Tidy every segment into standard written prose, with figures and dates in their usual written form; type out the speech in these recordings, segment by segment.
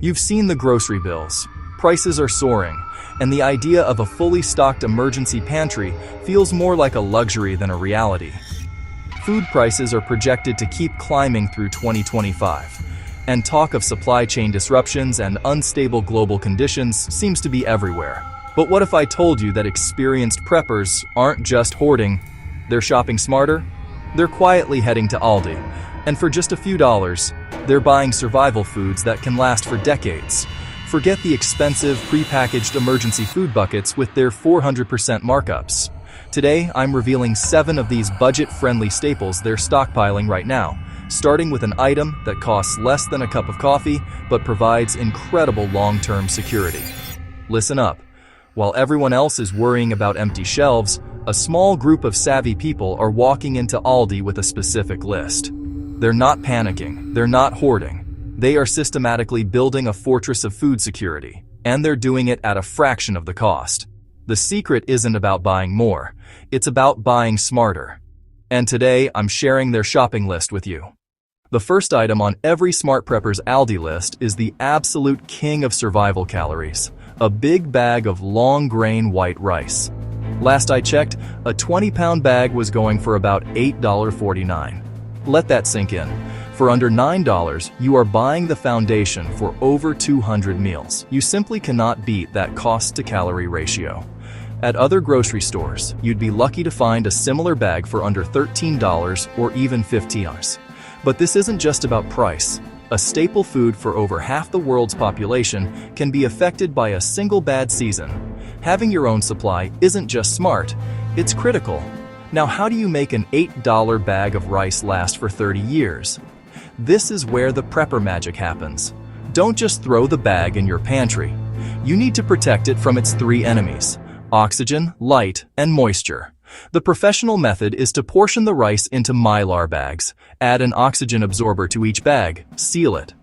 You've seen the grocery bills. Prices are soaring, and the idea of a fully stocked emergency pantry feels more like a luxury than a reality. Food prices are projected to keep climbing through 2025, and talk of supply chain disruptions and unstable global conditions seems to be everywhere. But what if I told you that experienced preppers aren't just hoarding, they're shopping smarter? They're quietly heading to Aldi, and for just a few dollars, they're buying survival foods that can last for decades. Forget the expensive, prepackaged emergency food buckets with their 400% markups. Today, I'm revealing 7 of these budget-friendly staples they're stockpiling right now, starting with an item that costs less than a cup of coffee but provides incredible long-term security. Listen up. While everyone else is worrying about empty shelves, a small group of savvy people are walking into Aldi with a specific list. They're not panicking, they're not hoarding. They are systematically building a fortress of food security, and they're doing it at a fraction of the cost. The secret isn't about buying more, it's about buying smarter. And today, I'm sharing their shopping list with you. The first item on every smart prepper's Aldi list is the absolute king of survival calories, a big bag of long-grain white rice. Last I checked, a 20-pound bag was going for about $8.49. Let that sink in. For under $9, you are buying the foundation for over 200 meals. You simply cannot beat that cost-to-calorie ratio. At other grocery stores, you'd be lucky to find a similar bag for under $13 or even $15. But this isn't just about price. A staple food for over half the world's population can be affected by a single bad season. Having your own supply isn't just smart, it's critical. Now, how do you make an $8 bag of rice last for 30 years? This is where the prepper magic happens. Don't just throw the bag in your pantry. You need to protect it from its 3 enemies: oxygen, light, and moisture. The professional method is to portion the rice into mylar bags, add an oxygen absorber to each bag, seal it,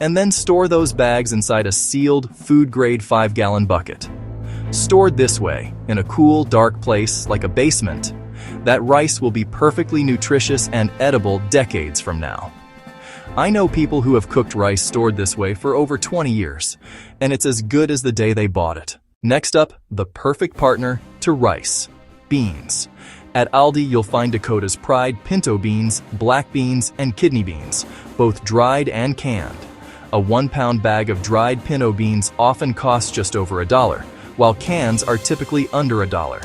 and then store those bags inside a sealed, food-grade 5-gallon bucket. Stored this way, in a cool, dark place like a basement, that rice will be perfectly nutritious and edible decades from now. I know people who have cooked rice stored this way for over 20 years, and it's as good as the day they bought it. Next up, the perfect partner to rice: beans. At Aldi, you'll find Dakota's Pride pinto beans, black beans, and kidney beans, both dried and canned. A 1-pound bag of dried pinto beans often costs just over $1, while cans are typically under $1.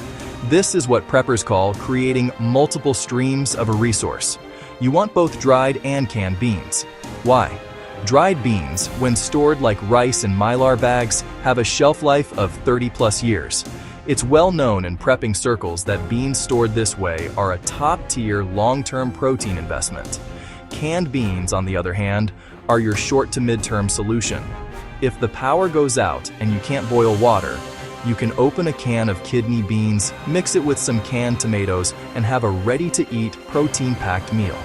This is what preppers call creating multiple streams of a resource. You want both dried and canned beans. Why? Dried beans, when stored like rice in mylar bags, have a shelf life of 30+ years. It's well known in prepping circles that beans stored this way are a top-tier long-term protein investment. Canned beans, on the other hand, are your short to mid-term solution. If the power goes out and you can't boil water, you can open a can of kidney beans, mix it with some canned tomatoes, and have a ready-to-eat, protein-packed meal.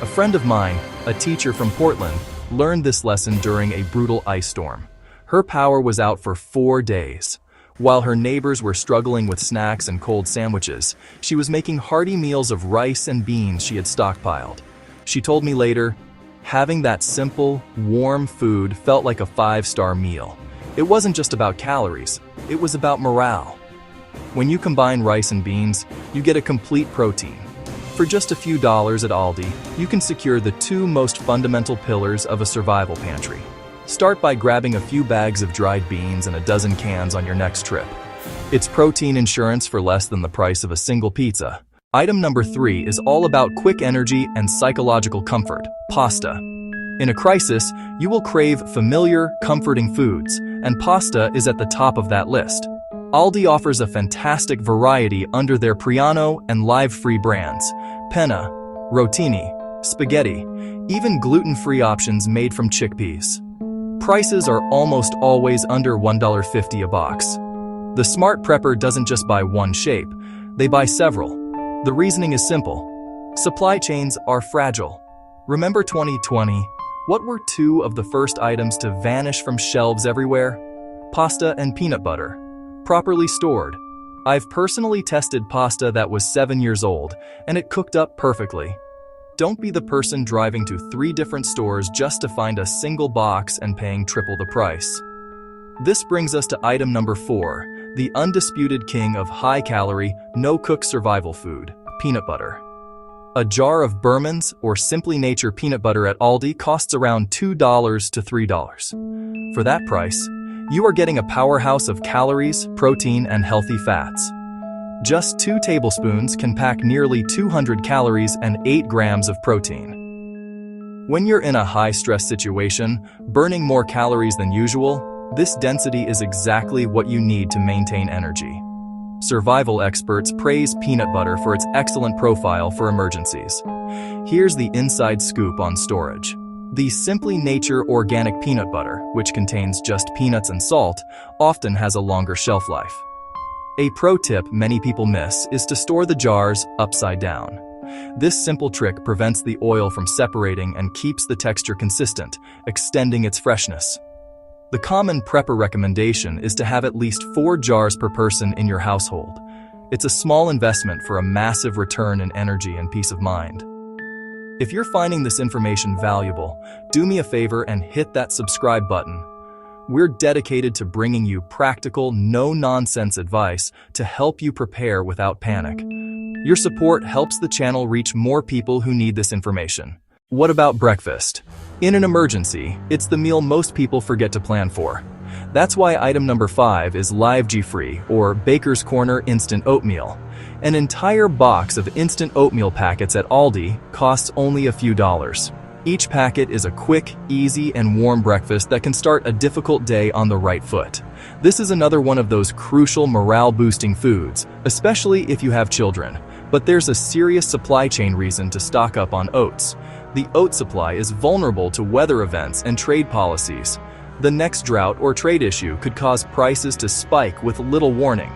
A friend of mine, a teacher from Portland, learned this lesson during a brutal ice storm. Her power was out for 4 days. While her neighbors were struggling with snacks and cold sandwiches, she was making hearty meals of rice and beans she had stockpiled. She told me later, having that simple, warm food felt like a 5-star meal. It wasn't just about calories, it was about morale. When you combine rice and beans, you get a complete protein. For just a few dollars at Aldi, you can secure the 2 most fundamental pillars of a survival pantry. Start by grabbing a few bags of dried beans and a dozen cans on your next trip. It's protein insurance for less than the price of a single pizza. Item number 3 is all about quick energy and psychological comfort: pasta. In a crisis, you will crave familiar, comforting foods, and pasta is at the top of that list. Aldi offers a fantastic variety under their Priano and Live-Free brands: penna, rotini, spaghetti, even gluten-free options made from chickpeas. Prices are almost always under $1.50 a box. The smart prepper doesn't just buy one shape, they buy several. The reasoning is simple. Supply chains are fragile. Remember 2020? What were 2 of the first items to vanish from shelves everywhere? Pasta and peanut butter. Properly stored. I've personally tested pasta that was 7 years old, and it cooked up perfectly. Don't be the person driving to 3 different stores just to find a single box and paying triple the price. This brings us to item number 4, the undisputed king of high-calorie, no-cook survival food, peanut butter. A jar of Berman's or Simply Nature peanut butter at Aldi costs around $2 to $3. For that price, you are getting a powerhouse of calories, protein, and healthy fats. Just 2 tablespoons can pack nearly 200 calories and 8 grams of protein. When you're in a high-stress situation, burning more calories than usual, this density is exactly what you need to maintain energy. Survival experts praise peanut butter for its excellent profile for emergencies. Here's the inside scoop on storage. The Simply Nature organic peanut butter, which contains just peanuts and salt, often has a longer shelf life. A pro tip many people miss is to store the jars upside down. This simple trick prevents the oil from separating and keeps the texture consistent, extending its freshness. The common prepper recommendation is to have at least 4 jars per person in your household. It's a small investment for a massive return in energy and peace of mind. If you're finding this information valuable, do me a favor and hit that subscribe button. We're dedicated to bringing you practical, no-nonsense advice to help you prepare without panic. Your support helps the channel reach more people who need this information. What about breakfast? In an emergency, it's the meal most people forget to plan for. That's why item number 5 is Live G-Free, or Baker's Corner Instant Oatmeal. An entire box of instant oatmeal packets at Aldi costs only a few dollars. Each packet is a quick, easy, and warm breakfast that can start a difficult day on the right foot. This is another one of those crucial morale-boosting foods, especially if you have children. But there's a serious supply chain reason to stock up on oats. The oat supply is vulnerable to weather events and trade policies. The next drought or trade issue could cause prices to spike with little warning.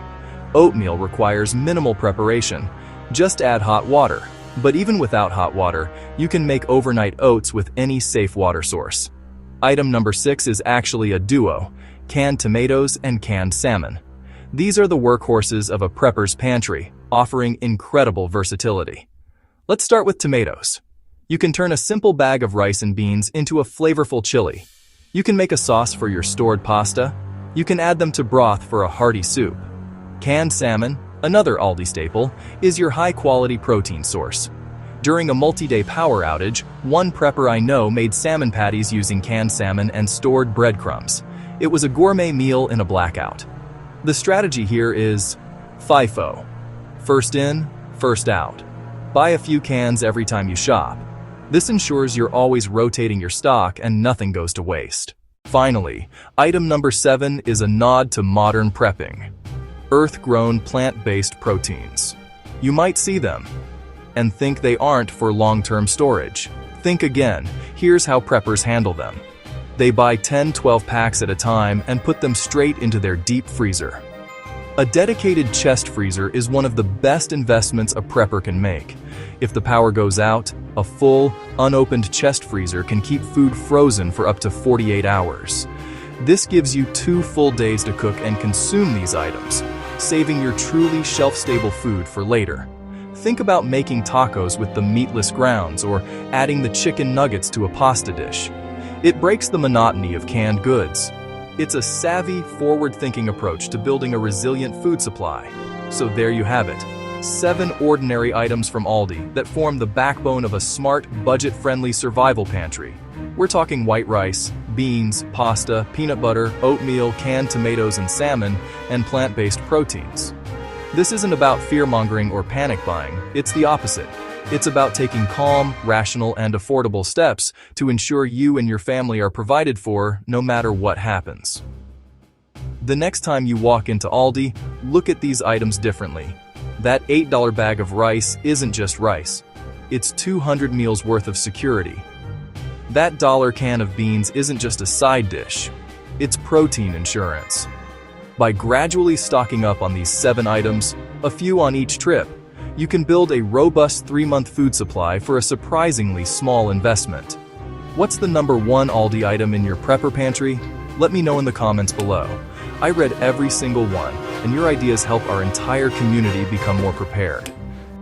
Oatmeal requires minimal preparation. Just add hot water. But even without hot water, you can make overnight oats with any safe water source. Item number 6 is actually a duo: canned tomatoes and canned salmon. These are the workhorses of a prepper's pantry, offering incredible versatility. Let's start with tomatoes. You can turn a simple bag of rice and beans into a flavorful chili. You can make a sauce for your stored pasta. You can add them to broth for a hearty soup. Canned salmon, another Aldi staple, is your high-quality protein source. During a multi-day power outage, one prepper I know made salmon patties using canned salmon and stored breadcrumbs. It was a gourmet meal in a blackout. The strategy here is FIFO. First in, first out. Buy a few cans every time you shop. This ensures you're always rotating your stock and nothing goes to waste. Finally, item number 7 is a nod to modern prepping: earth-grown plant-based proteins. You might see them and think they aren't for long-term storage. Think again. Here's how preppers handle them. They buy 10-12 packs at a time and put them straight into their deep freezer. A dedicated chest freezer is one of the best investments a prepper can make. If the power goes out, a full, unopened chest freezer can keep food frozen for up to 48 hours. This gives you 2 full days to cook and consume these items, saving your truly shelf-stable food for later. Think about making tacos with the meatless grounds or adding the chicken nuggets to a pasta dish. It breaks the monotony of canned goods. It's a savvy, forward-thinking approach to building a resilient food supply. So there you have it. 7 ordinary items from Aldi that form the backbone of a smart, budget-friendly survival pantry. We're talking white rice, beans, pasta, peanut butter, oatmeal, canned tomatoes and salmon, and plant-based proteins. This isn't about fear-mongering or panic buying, it's the opposite. It's about taking calm, rational, and affordable steps to ensure you and your family are provided for no matter what happens. The next time you walk into Aldi, look at these items differently. That $8 bag of rice isn't just rice. It's 200 meals worth of security. That $1 can of beans isn't just a side dish. It's protein insurance. By gradually stocking up on these 7 items, a few on each trip, you can build a robust 3-month food supply for a surprisingly small investment. What's the number 1 Aldi item in your prepper pantry? Let me know in the comments below. I read every single one, and your ideas help our entire community become more prepared.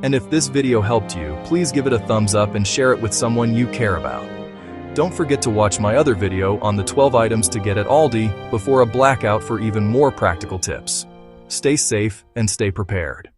And if this video helped you, please give it a thumbs up and share it with someone you care about. Don't forget to watch my other video on the 12 items to get at Aldi before a blackout for even more practical tips. Stay safe and stay prepared.